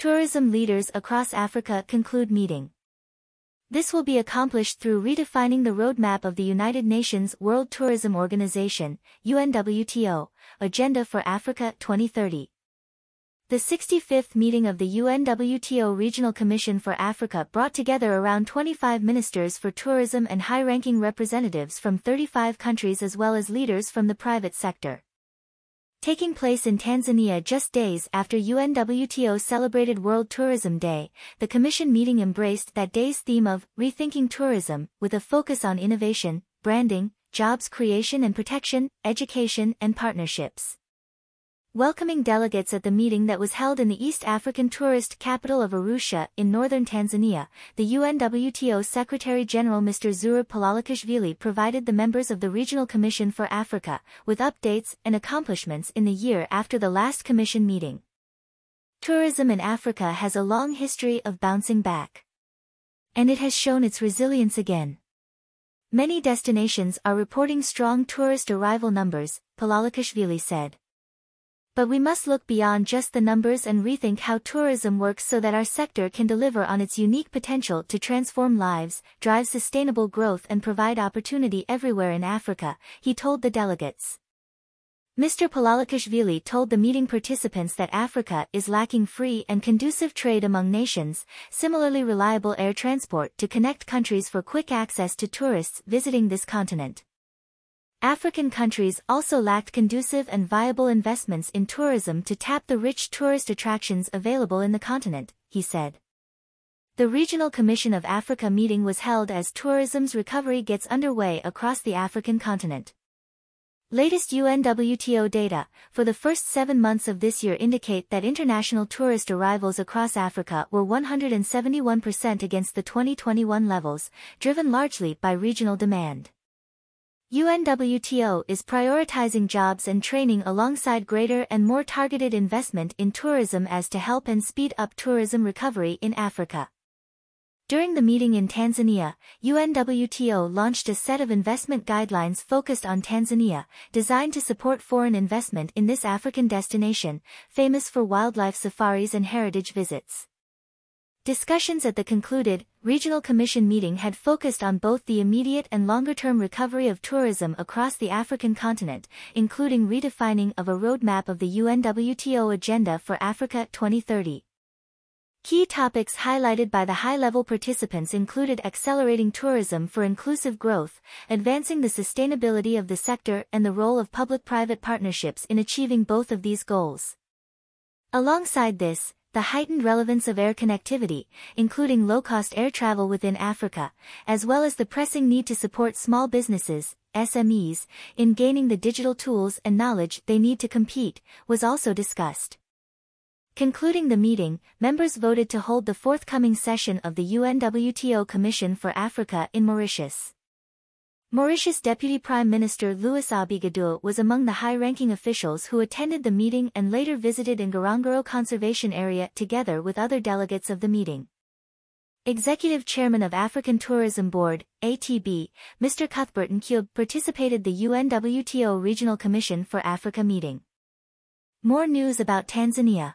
Tourism leaders across Africa conclude meeting. This will be accomplished through redefining the roadmap of the United Nations World Tourism Organization, UNWTO, Agenda for Africa 2030. The 65th meeting of the UNWTO Regional Commission for Africa brought together around 25 ministers for tourism and high-ranking representatives from 35 countries as well as leaders from the private sector. Taking place in Tanzania just days after UNWTO celebrated World Tourism Day, the Commission meeting embraced that day's theme of rethinking tourism, with a focus on innovation, branding, jobs creation and protection, education and partnerships. Welcoming delegates at the meeting that was held in the East African tourist capital of Arusha in northern Tanzania, the UNWTO Secretary-General Mr. Zurab Palalakashvili provided the members of the Regional Commission for Africa with updates and accomplishments in the year after the last Commission meeting. Tourism in Africa has a long history of bouncing back. And it has shown its resilience again. Many destinations are reporting strong tourist arrival numbers, Palalakashvili said. But we must look beyond just the numbers and rethink how tourism works so that our sector can deliver on its unique potential to transform lives, drive sustainable growth and provide opportunity everywhere in Africa, he told the delegates. Mr. Palalakashvili told the meeting participants that Africa is lacking free and conducive trade among nations, similarly reliable air transport to connect countries for quick access to tourists visiting this continent. African countries also lacked conducive and viable investments in tourism to tap the rich tourist attractions available in the continent, he said. The Regional Commission of Africa meeting was held as tourism's recovery gets underway across the African continent. Latest UNWTO data, for the first 7 months of this year indicate that international tourist arrivals across Africa were 171% against the 2021 levels, driven largely by regional demand. UNWTO is prioritizing jobs and training alongside greater and more targeted investment in tourism as to help and speed up tourism recovery in Africa. During the meeting in Tanzania, UNWTO launched a set of investment guidelines focused on Tanzania, designed to support foreign investment in this African destination, famous for wildlife safaris and heritage visits. Discussions at the concluded Regional Commission meeting had focused on both the immediate and longer-term recovery of tourism across the African continent, including redefining of a roadmap of the UNWTO Agenda for Africa 2030. Key topics highlighted by the high-level participants included accelerating tourism for inclusive growth, advancing the sustainability of the sector and the role of public-private partnerships in achieving both of these goals. Alongside this, the heightened relevance of air connectivity, including low-cost air travel within Africa, as well as the pressing need to support small businesses, SMEs, in gaining the digital tools and knowledge they need to compete, was also discussed. Concluding the meeting, members voted to hold the forthcoming session of the UNWTO Commission for Africa in Mauritius. Mauritius Deputy Prime Minister Louis Abigado was among the high-ranking officials who attended the meeting and later visited Ngorongoro Conservation Area together with other delegates of the meeting. Executive Chairman of African Tourism Board, ATB, Mr. Cuthbert Nkyub participated the UNWTO Regional Commission for Africa meeting. More news about Tanzania.